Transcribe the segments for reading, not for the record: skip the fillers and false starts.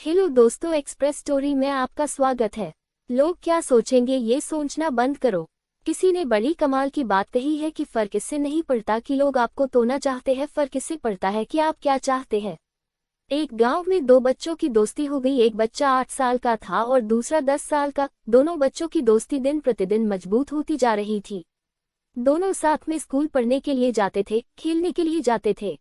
Hello दोस्तों, express story में आपका स्वागत है। लोग क्या सोचेंगे ये सोचना बंद करो। किसी ने बड़ी कमाल की बात कही है कि फर्क इससे नहीं पड़ता कि लोग आपको तोड़ना चाहते हैं, फर्क इससे पड़ता है कि आप क्या चाहते हैं। एक गांव में दो बच्चों की दोस्ती हो गई। एक बच्चा 8 साल का था और दूसरा 10 साल का। दोनों बच्चों की दोस्ती दिन प्रतिदिन मजबूत होती जा रही थी। दोनों साथ में स्कूल पढ़ने के लिए जाते थे, खेलने के लिए जाते थे।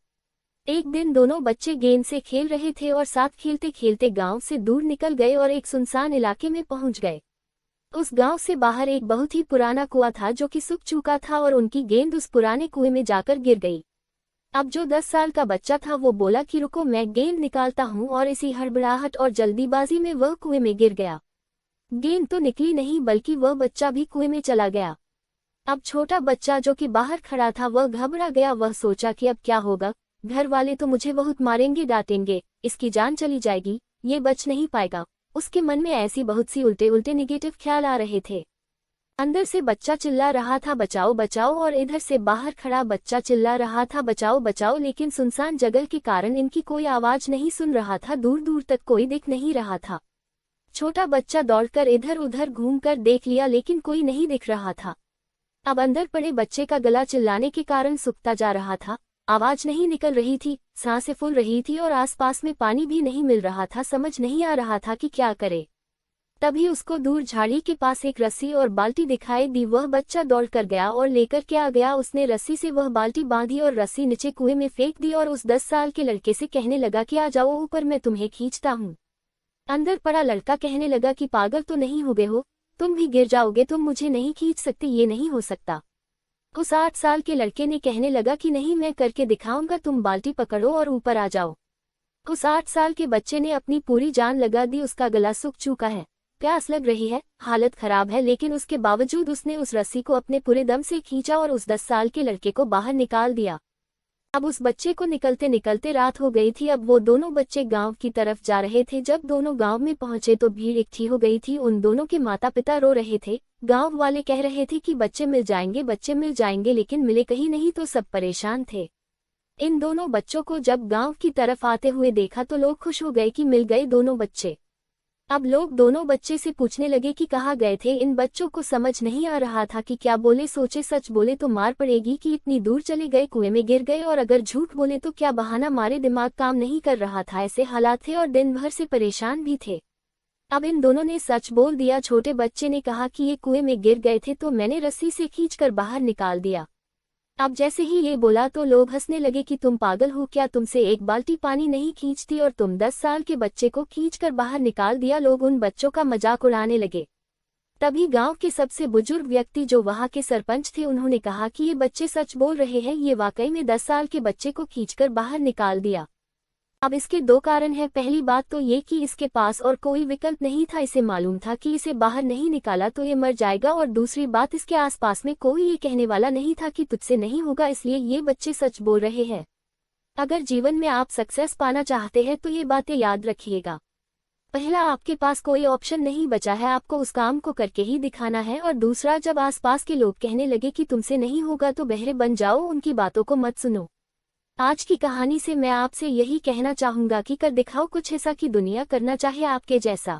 एक दिन दोनों बच्चे गेंद से खेल रहे थे और साथ खेलते खेलते गांव से दूर निकल गए और एक सुनसान इलाके में पहुंच गए। उस गांव से बाहर एक बहुत ही पुराना कुआं था जो कि सूख चुका था और उनकी गेंद उस पुराने कुएं में जाकर गिर गई। अब जो 10 साल का बच्चा था वो बोला कि रुको, मैं गेंद निकालता हूं, और इसी हड़बड़ाहट और जल्दीबाजी में वह कुएं में गिर गया। गेंद तो निकली नहीं बल्कि वह बच्चा भी कुएं में चला गया। अब छोटा बच्चा जो कि बाहर खड़ा था वह घबरा गया। वह सोचा कि अब क्या होगा, घर वाले तो मुझे बहुत मारेंगे, डांटेंगे, इसकी जान चली जाएगी, ये बच नहीं पाएगा। उसके मन में ऐसी बहुत सी उल्टे उल्टे निगेटिव ख्याल आ रहे थे। अंदर से बच्चा चिल्ला रहा था बचाओ बचाओ, और इधर से बाहर खड़ा बच्चा चिल्ला रहा था बचाओ बचाओ, लेकिन सुनसान जगह के कारण इनकी कोई आवाज नहीं सुन रहा था। दूर दूर तक कोई दिख नहीं रहा था। छोटा बच्चा दौड़कर इधर उधर घूमकर देख लिया लेकिन कोई नहीं दिख रहा था। अब अंदर पड़े बच्चे का गला चिल्लाने के कारण सूखता जा रहा था। आवाज नहीं निकल रही थी, सांसें फूल रही थी और आसपास में पानी भी नहीं मिल रहा था। समझ नहीं आ रहा था कि क्या करे। तभी उसको दूर झाड़ी के पास एक रस्सी और बाल्टी दिखाई दी। वह बच्चा दौड़कर गया और लेकर के आ गया। उसने रस्सी से वह बाल्टी बांधी और रस्सी नीचे कुएं में फेंक दी और उस 10 साल के लड़के से कहने लगा कि आ जाओ ऊपर, मैं तुम्हें खींचता हूँ। अंदर पड़ा लड़का कहने लगा कि पागल तो नहीं हो गए हो, तुम भी गिर जाओगे, तुम मुझे नहीं खींच सकते, ये नहीं हो सकता। उस 8 साल के लड़के ने कहने लगा कि नहीं, मैं करके दिखाऊंगा, तुम बाल्टी पकड़ो और ऊपर आ जाओ। उस 8 साल के बच्चे ने अपनी पूरी जान लगा दी। उसका गला सूख चुका है, प्यास लग रही है, हालत खराब है, लेकिन उसके बावजूद उसने उस रस्सी को अपने पूरे दम से खींचा और उस 10 साल के लड़के को बाहर निकाल दिया। अब उस बच्चे को निकलते निकलते रात हो गई थी। अब वो दोनों बच्चे गांव की तरफ जा रहे थे। जब दोनों गांव में पहुंचे तो भीड़ इकट्ठी हो गई थी। उन दोनों के माता पिता रो रहे थे। गांव वाले कह रहे थे कि बच्चे मिल जाएंगे, बच्चे मिल जाएंगे, लेकिन मिले कहीं नहीं, तो सब परेशान थे। इन दोनों बच्चों को जब गांव की तरफ आते हुए देखा तो लोग खुश हो गए कि मिल गए दोनों बच्चे। अब लोग दोनों बच्चे से पूछने लगे कि कहाँ गए थे। इन बच्चों को समझ नहीं आ रहा था कि क्या बोले। सोचे सच बोले तो मार पड़ेगी कि इतनी दूर चले गए, कुएं में गिर गए, और अगर झूठ बोले तो क्या बहाना मारे। दिमाग काम नहीं कर रहा था, ऐसे हालात थे और दिन भर से परेशान भी थे। अब इन दोनों ने सच बोल दिया। छोटे बच्चे ने कहा कि ये कुएं में गिर गए थे तो मैंने रस्सी से खींचकर बाहर निकाल दिया। अब जैसे ही ये बोला तो लोग हंसने लगे कि तुम पागल हो क्या, तुमसे एक बाल्टी पानी नहीं खींचती और तुम 10 साल के बच्चे को खींचकर बाहर निकाल दिया। लोग उन बच्चों का मजाक उड़ाने लगे। तभी गांव के सबसे बुजुर्ग व्यक्ति जो वहां के सरपंच थे, उन्होंने कहा कि ये बच्चे सच बोल रहे हैं, ये वाकई में 10 साल के बच्चे को खींचकर बाहर निकाल दिया। अब इसके दो कारण हैं। पहली बात तो ये कि इसके पास और कोई विकल्प नहीं था, इसे मालूम था कि इसे बाहर नहीं निकाला तो ये मर जाएगा, और दूसरी बात, इसके आसपास में कोई ये कहने वाला नहीं था कि तुझसे नहीं होगा, इसलिए ये बच्चे सच बोल रहे हैं। अगर जीवन में आप सक्सेस पाना चाहते हैं तो ये बातें याद रखिएगा। पहला, आपके पास कोई ऑप्शन नहीं बचा है, आपको उस काम को करके ही दिखाना है। और दूसरा, जब आसपास के लोग कहने लगे कि तुमसे नहीं होगा तो बहरे बन जाओ, उनकी बातों को मत सुनो। आज की कहानी से मैं आपसे यही कहना चाहूंगा कि कर दिखाओ कुछ ऐसा कि दुनिया करना चाहे आपके जैसा।